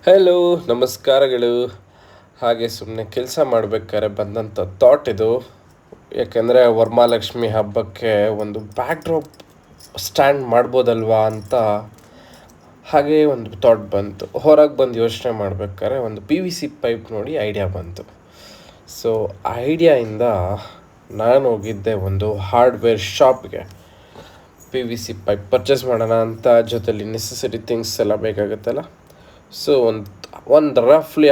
Hello, ನಮಸ್ಕಾರಗಳು. ಹಾಗೆ ಸುಮ್ಮನೆ ಕೆಲಸ ಮಾಡಬೇಕಾದ್ರೆ ಬಂದಂಥ ಥಾಟ್ ಇದು. ಯಾಕೆಂದರೆ ವರಮಹಾಲಕ್ಷ್ಮಿ ಹಬ್ಬಕ್ಕೆ ಒಂದು ಬ್ಯಾಕ್ಡ್ರಾಪ್ ಸ್ಟ್ಯಾಂಡ್ ಮಾಡ್ಬೋದಲ್ವಾ ಅಂತ ಹಾಗೆ ಒಂದು ಥಾಟ್ ಬಂತು. ಹೊರಗೆ ಬಂದು ಯೋಚನೆ ಮಾಡಬೇಕಾದ್ರೆ ಒಂದು PVC ಪೈಪ್ ನೋಡಿ ಐಡಿಯಾ ಬಂತು. ಸೊ ಐಡಿಯಾಯಿಂದ ನಾನು ಹೋಗಿದ್ದೆ ಒಂದು ಹಾರ್ಡ್ವೇರ್ ಶಾಪ್ಗೆ. PVC ಪೈಪ್ ಪರ್ಚೇಸ್ ಮಾಡೋಣ ಅಂತ, ಜೊತೆಲಿ ನೆಸೆಸರಿ ಥಿಂಗ್ಸ್ ಎಲ್ಲ ಬೇಕಾಗುತ್ತಲ್ಲ. ಸೊ ಒಂದು ರಫ್ಲಿ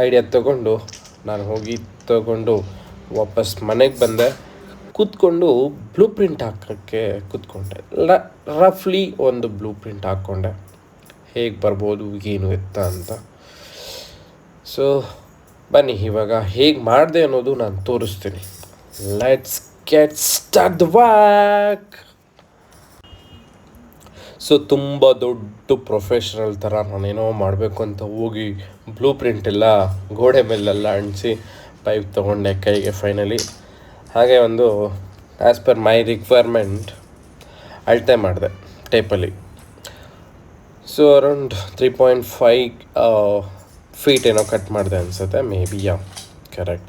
ಐಡಿಯಾ ತೊಗೊಂಡು ನಾನು ಹೋಗಿ ತೊಗೊಂಡು ವಾಪಸ್ ಮನೆಗೆ ಬಂದೆ. ಕೂತ್ಕೊಂಡು ಬ್ಲೂ ಪ್ರಿಂಟ್ ಹಾಕೋಕ್ಕೆ ಕೂತ್ಕೊಂಡೆ. ರಫ್ಲಿ ಒಂದು ಬ್ಲೂ ಪ್ರಿಂಟ್ ಹಾಕ್ಕೊಂಡೆ, ಹೇಗೆ ಬರ್ಬೋದು ಏನು ಎತ್ತ ಅಂತ. ಸೊ ಬನ್ನಿ ಇವಾಗ ಹೇಗೆ ಮಾಡಿದೆ ಅನ್ನೋದು ನಾನು ತೋರಿಸ್ತೀನಿ. Let's get start the work. So ತುಂಬ ದೊಡ್ಡ ಪ್ರೊಫೆಷ್ನಲ್ ಥರ ನಾನೇನೋ ಮಾಡಬೇಕು ಅಂತ ಹೋಗಿ ಬ್ಲೂ ಪ್ರಿಂಟ್ ಎಲ್ಲ ಗೋಡೆ ಮೇಲೆಲ್ಲ ಅಂಟಿಸಿ ಪೈಪ್ ತೊಗೊಂಡೆ ಕೈಗೆ ಫೈನಲಿ. ಹಾಗೆ ಒಂದು ಆ್ಯಸ್ ಪರ್ ಮೈ ರಿಕ್ವೈರ್ಮೆಂಟ್ ಅಳತೆ ಮಾಡಿದೆ ಟೇಪಲ್ಲಿ. ಸೊ ಅರೌಂಡ್ 3.5 ಫೀಟ್ ಏನೋ ಕಟ್ ಮಾಡಿದೆ ಅನಿಸುತ್ತೆ, ಮೇ ಬಿ. ಕರೆಕ್ಟ್.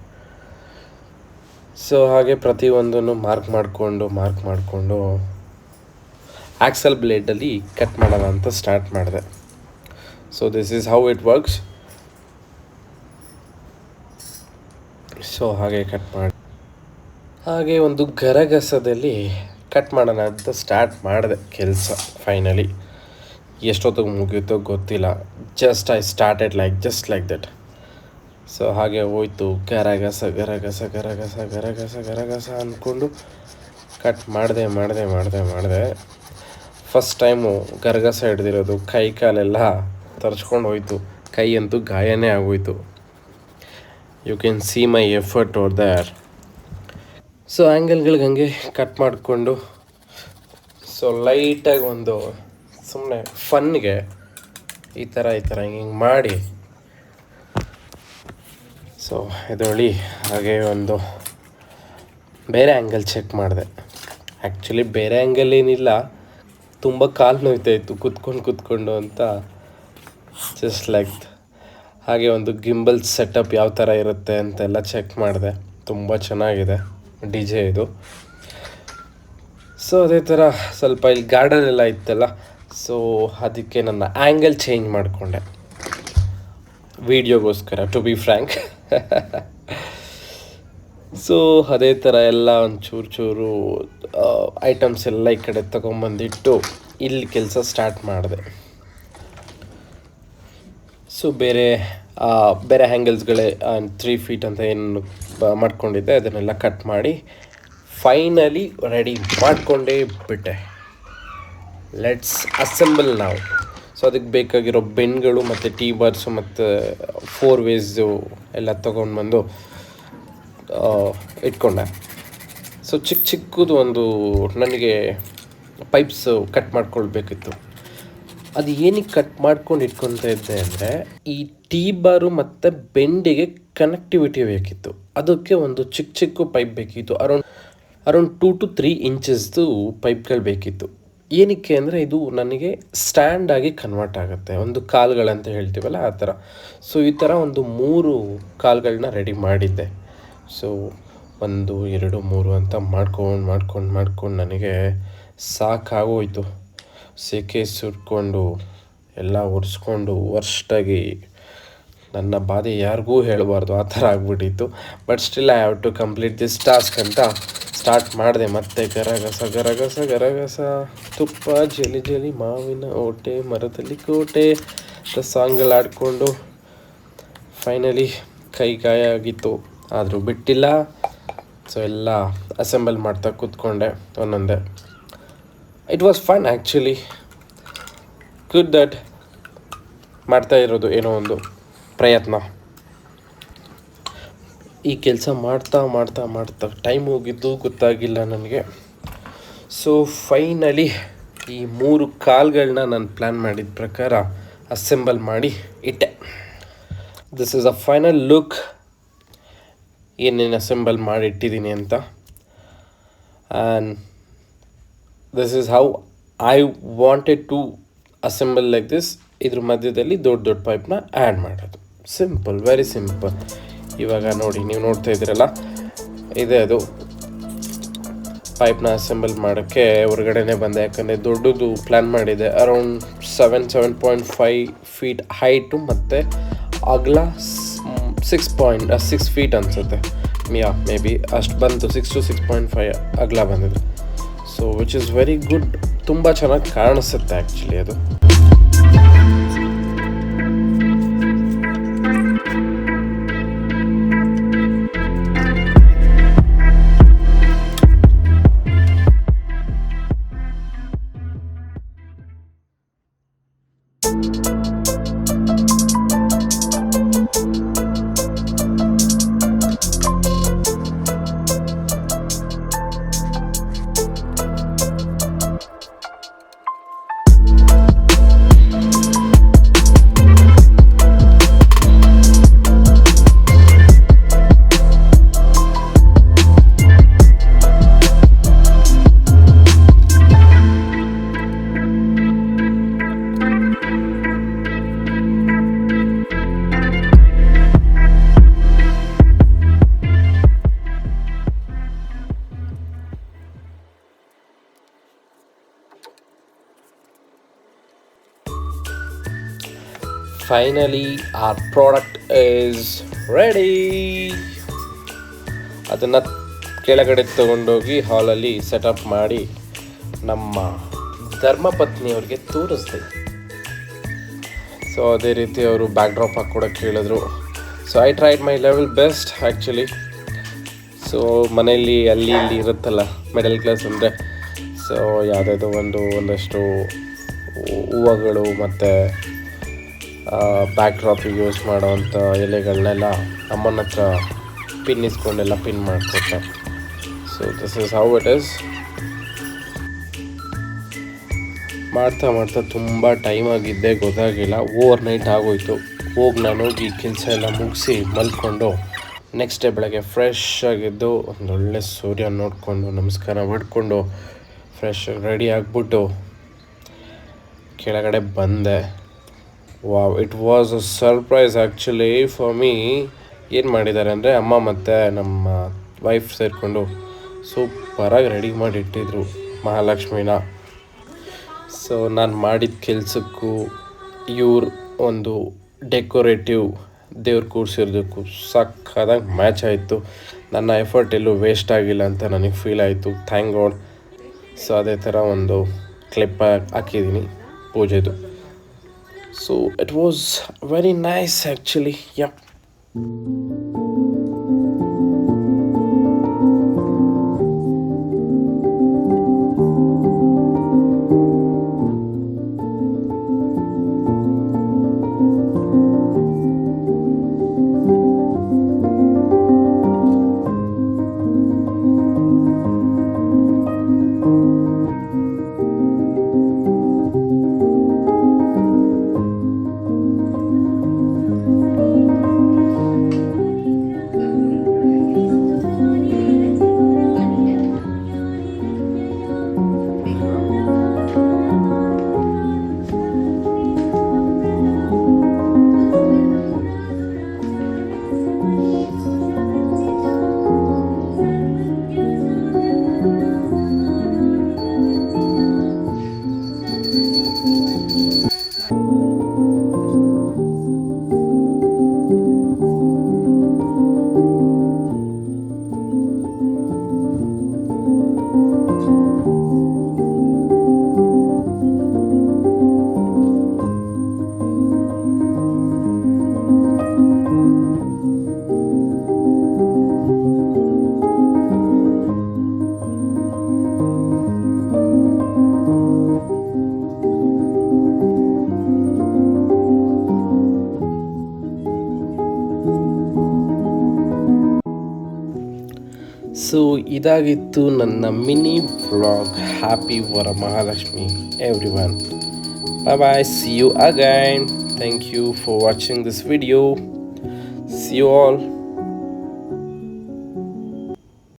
ಸೊ ಹಾಗೆ ಪ್ರತಿಯೊಂದನ್ನು ಮಾರ್ಕ್ ಮಾಡಿಕೊಂಡು ಆಕ್ಸಲ್ ಬ್ಲೇಡಲ್ಲಿ ಕಟ್ ಮಾಡೋಣ ಅಂತ ಸ್ಟಾರ್ಟ್ ಮಾಡಿದೆ. So this is how it works. So ಹಾಗೆ ಕಟ್ ಮಾಡಿ ಹಾಗೆ ಒಂದು ಗರಗಸದಲ್ಲಿ ಕಟ್ ಮಾಡೋಣ ಅಂತ ಸ್ಟಾರ್ಟ್ ಮಾಡಿದೆ ಕೆಲಸ. ಫೈನಲಿ ಎಷ್ಟೊತ್ತಿಗೆ ಮುಗಿಯುತ್ತೋ ಗೊತ್ತಿಲ್ಲ. Just I started like that. So ಹಾಗೆ ಹೋಯ್ತು ಗರಗಸ ಗರಗಸ ಗರಗಸ ಗರಗಸ ಗರಗಸ ಅಂದ್ಕೊಂಡು ಕಟ್ ಮಾಡಿದೆ. ಫಸ್ಟ್ ಟೈಮು ಗರಗಸ ಹಿಡ್ದಿರೋದು, ಕೈ ಕಾಲೆಲ್ಲ ತರ್ಚ್ಕೊಂಡು ಹೋಯ್ತು. ಕೈ ಅಂತೂ ಗಾಯನೇ ಆಗೋಯ್ತು. You can see my effort over there. So ಆ್ಯಂಗಲ್ಗಳಿಗೆ ಹಂಗೆ ಕಟ್ ಮಾಡಿಕೊಂಡು, ಸೊ ಲೈಟಾಗಿ ಒಂದು ಸುಮ್ಮನೆ ಫನ್ಗೆ ಈ ಥರ ಹಿಂಗೆ ಮಾಡಿ, ಸೊ ಇದೊಳಿ ಹಾಗೆ ಒಂದು ಬೇರೆ ಆ್ಯಂಗಲ್ ಚೆಕ್ ಮಾಡಿದೆ. ಆ್ಯಕ್ಚುಲಿ ಬೇರೆ ಆ್ಯಂಗಲ್ ಏನಿಲ್ಲ, ತುಂಬ ಕಾಲು ನೋಯ್ತಾಯಿತ್ತು ಕೂತ್ಕೊಂಡು ಅಂತ. ಜಸ್ಟ್ ಲೈಕ್ ಹಾಗೆ ಒಂದು ಗಿಂಬಲ್ ಸೆಟಪ್ ಯಾವ ಥರ ಇರುತ್ತೆ ಅಂತೆಲ್ಲ ಚೆಕ್ ಮಾಡಿದೆ. ತುಂಬ ಚೆನ್ನಾಗಿದೆ DJ ಇದು. ಸೊ ಅದೇ ಥರ ಸ್ವಲ್ಪ ಇಲ್ಲಿ ಗಾರ್ಡನ್ ಎಲ್ಲ ಇತ್ತಲ್ಲ, ಸೊ ಅದಕ್ಕೆ ನನ್ನ ಆ್ಯಂಗಲ್ ಚೇಂಜ್ ಮಾಡಿಕೊಂಡೆ ವೀಡಿಯೋಗೋಸ್ಕರ, ಟು ಬಿ ಫ್ರ್ಯಾಂಕ್. ಸೊ ಅದೇ ಥರ ಎಲ್ಲ ಒಂದು ಚೂರು ಐಟಮ್ಸ್ ಎಲ್ಲ ಈ ಕಡೆ ತೊಗೊಂಬಂದಿಟ್ಟು ಇಲ್ಲಿ ಕೆಲಸ ಸ್ಟಾರ್ಟ್ ಮಾಡಿದೆ. ಸೊ ಬೇರೆ ಹ್ಯಾಂಗಲ್ಸ್ಗಳೇ 3 ಫೀಟ್ ಅಂತ ಏನು ಮಾಡ್ಕೊಂಡಿದ್ದೆ ಅದನ್ನೆಲ್ಲ ಕಟ್ ಮಾಡಿ ಫೈನಲಿ ರೆಡಿ ಮಾಡಿಕೊಂಡೇ ಬಿಟ್ಟೆ. ಲೆಟ್ಸ್ ಅಸೆಂಬಲ್ ನಾವು. ಸೊ ಅದಕ್ಕೆ ಬೇಕಾಗಿರೋ ಬೆನ್ಗಳು ಮತ್ತು T-ಬಾರ್ಸು ಮತ್ತು 4 ವೇಸು ಎಲ್ಲ ತೊಗೊಂಡ್ಬಂದು ಇಟ್ಕೊಂಡೆ. ಸೊ ಚಿಕ್ಕದು ಒಂದು ನನಗೆ ಪೈಪ್ಸು ಕಟ್ ಮಾಡ್ಕೊಳ್ಬೇಕಿತ್ತು. ಅದು ಏನಕ್ಕೆ ಕಟ್ ಮಾಡ್ಕೊಂಡು ಇಟ್ಕೊತಾ ಇದ್ದೆ ಅಂದರೆ, ಈ T-ಬಾರು ಮತ್ತು ಬೆಂಡಿಗೆ ಕನೆಕ್ಟಿವಿಟಿ ಬೇಕಿತ್ತು. ಅದಕ್ಕೆ ಒಂದು ಚಿಕ್ಕ ಪೈಪ್ ಬೇಕಿತ್ತು. ಅರೌಂಡ್ 2 to 3 ಇಂಚಸ್ದು ಪೈಪ್ಗಳು ಬೇಕಿತ್ತು. ಏನಕ್ಕೆ ಅಂದರೆ ಇದು ನನಗೆ ಸ್ಟ್ಯಾಂಡಾಗಿ ಕನ್ವರ್ಟ್ ಆಗುತ್ತೆ, ಒಂದು ಕಾಲುಗಳಂತ ಹೇಳ್ತೀವಲ್ಲ ಆ ಥರ. ಸೊ ಈ ಥರ ಒಂದು 3 ಕಾಲುಗಳನ್ನ ರೆಡಿ ಮಾಡಿದ್ದೆ. ಸೊ 1 2 3 ಅಂತ ಮಾಡ್ಕೊಂಡು ನನಗೆ ಸಾಕಾಗೋಯ್ತು. ಸೆಕೆ ಸುಟ್ಕೊಂಡು ಎಲ್ಲ ಒರೆಸ್ಕೊಂಡು ವರ್ಸ್ಟಾಗಿ ನನ್ನ ಬಾಧೆ ಯಾರಿಗೂ ಹೇಳಬಾರ್ದು, ಆ ಥರ ಆಗ್ಬಿಟ್ಟಿತ್ತು. But still I have to complete this task ಅಂತ ಸ್ಟಾರ್ಟ್ ಮಾಡಿದೆ. ಮತ್ತೆ ಗರಗಸ ತುಪ್ಪ ಜಲಿ ಮಾವಿನ ಓಟೆ ಮರದಲ್ಲಿ ಕೋಟೆ ಅಂತ ಸಾಂಗ್ಗಳು ಆಡಿಕೊಂಡು ಫೈನಲಿ ಕೈ ಗಾಯ ಆಗಿತ್ತು, ಆದರೂ ಬಿಟ್ಟಿಲ್ಲ. ಸೊ ಎಲ್ಲ ಅಸೆಂಬಲ್ ಮಾಡ್ತಾ ಕೂತ್ಕೊಂಡೆ ಒಂದೊಂದೇ. It was fun actually. Good that ಮಾಡ್ತಾ ಇರೋದು ಏನೋ ಒಂದು ಪ್ರಯತ್ನ. ಈ ಕೆಲಸ ಮಾಡ್ತಾ ಟೈಮ್ ಹೋಗಿದ್ದು ಗೊತ್ತಾಗಿಲ್ಲ ನನಗೆ. ಸೊ ಫೈನಲಿ ಈ 3 ಕಾಲುಗಳನ್ನ ನಾನು ಪ್ಲ್ಯಾನ್ ಮಾಡಿದ ಪ್ರಕಾರ ಅಸೆಂಬಲ್ ಮಾಡಿ ಇಟ್ಟೆ. This is a final look, ಏನೇನು ಅಸೆಂಬಲ್ ಮಾಡಿ ಇಟ್ಟಿದ್ದೀನಿ ಅಂತ. And this is how I wanted to assemble like this. ಇದ್ರ ಮಧ್ಯದಲ್ಲಿ ದೊಡ್ಡ ದೊಡ್ಡ ಪೈಪ್ನ ಆ್ಯಡ್ ಮಾಡೋದು. Simple, very simple. ಇವಾಗ ನೋಡಿ, ನೀವು ನೋಡ್ತಾ ಇದ್ದೀರಲ್ಲ, ಇದೆ ಅದು ಪೈಪ್ನ ಅಸೆಂಬಲ್ ಮಾಡೋಕ್ಕೆ ಹೊರಗಡೆನೇ ಬಂದೆ. ಯಾಕಂದರೆ ದೊಡ್ಡದು ಪ್ಲ್ಯಾನ್ ಮಾಡಿದೆ. ಅರೌಂಡ್ 7.5 ಫೀಟ್ ಹೈಟು ಮತ್ತು ಅಗಲ 6 ಫೀಟ್ ಅನಿಸುತ್ತೆ. ಮೇ ಬಿ ಅಷ್ಟು ಬಂತು. 6 to 6.5 ಅಗಲ ಬಂದಿದೆ. So which is very good. ತುಂಬ ಚೆನ್ನಾಗಿ ಕಾಣಿಸುತ್ತೆ ಆ್ಯಕ್ಚುಲಿ ಅದು. Finally our product is ready. ಅದನ್ನು ಕೆಳಗಡೆ ತಗೊಂಡೋಗಿ ಹಾಲಲ್ಲಿ ಸೆಟಪ್ ಮಾಡಿ ನಮ್ಮ ಧರ್ಮಪತ್ನಿಯವ್ರಿಗೆ ತೋರಿಸ್ದೆ. ಸೊ ಅದೇ ರೀತಿ ಅವರು ಬ್ಯಾಕ್ ಡ್ರಾಪ್ ಹಾಕ್ಕೊಡೋಕ್ಕೆ ಹೇಳಿದ್ರು. So I tried my level best actually. So ಮನೆಯಲ್ಲಿ ಅಲ್ಲಿ ಇಲ್ಲಿ ಇರುತ್ತಲ್ಲ ಮಿಡಲ್ ಕ್ಲಾಸ್ ಅಂದರೆ, ಸೊ ಯಾವುದಾದ್ರು ಒಂದಷ್ಟು ಹೂವುಗಳು ಮತ್ತು ಬ್ಯಾಕ್ ಡ್ರಾಪಿಗೆ ಯೂಸ್ ಮಾಡೋವಂಥ ಎಲೆಗಳನ್ನೆಲ್ಲ ಅಮ್ಮನ ಹತ್ರ ಪಿನ್ ಇಸ್ಕೊಂಡೆಲ್ಲ ಪಿನ್ ಮಾಡಿಕೊಟ್ಟೆ. So this is how it is. ಮಾಡ್ತಾ ತುಂಬ ಟೈಮ್ ಆಗಿದ್ದೆ, ಗೊತ್ತಾಗಿಲ್ಲ. ಓವರ್ ನೈಟ್ ಆಗೋಯ್ತು. ಹೋಗಿ ನಾನು ಈ ಕೆಲಸ ಎಲ್ಲ ಮುಗಿಸಿ ಮಲ್ಕೊಂಡು ನೆಕ್ಸ್ಟ್ ಡೇ ಬೆಳಗ್ಗೆ ಫ್ರೆಶ್ ಆಗಿದ್ದು ಒಂದೊಳ್ಳೆ ಸೂರ್ಯ ನೋಡಿಕೊಂಡು ನಮಸ್ಕಾರ ಮಾಡಿಕೊಂಡು ಫ್ರೆಶ್ ರೆಡಿ ಆಗಿಬಿಟ್ಟು ಕೆಳಗಡೆ ಬಂದೆ. Wow, it was a surprise actually for me. ಏನು ಮಾಡಿದ್ದಾರೆ ಅಂದರೆ ಅಮ್ಮ ಮತ್ತು ನಮ್ಮ ವೈಫ್ ಸೇರಿಕೊಂಡು ಸೂಪರಾಗಿ ರೆಡಿ ಮಾಡಿ ಇಟ್ಟಿದ್ರು ಮಹಾಲಕ್ಷ್ಮಿನ. ಸೊ ನಾನು ಮಾಡಿದ ಕೆಲಸಕ್ಕೂ ಇವ್ರ ಒಂದು ಡೆಕೋರೇಟಿವ್ ದೇವ್ರು ಕೂರಿಸಿರೋದಕ್ಕೂ ಸಕ್ಕತ್ತಾಗಿ ಮ್ಯಾಚ್ ಆಯಿತು. ನನ್ನ ಎಫರ್ಟ್ ಎಲ್ಲೂ ವೇಸ್ಟ್ ಆಗಿಲ್ಲ ಅಂತ ನನಗೆ ಫೀಲ್ ಆಯಿತು. Thank god. ಸೊ ಅದೇ ಥರ ಒಂದು ಕ್ಲಿಪ್ ಹಾಕಿದ್ದೀನಿ ಪೂಜೆದು. So it was very nice actually. Yeah. So ಇದಾಗಿತ್ತು ನನ್ನ mini vlog. Happy Varamahalakshmi everyone. Bye bye. See you again. Thank you for watching this video. See you all.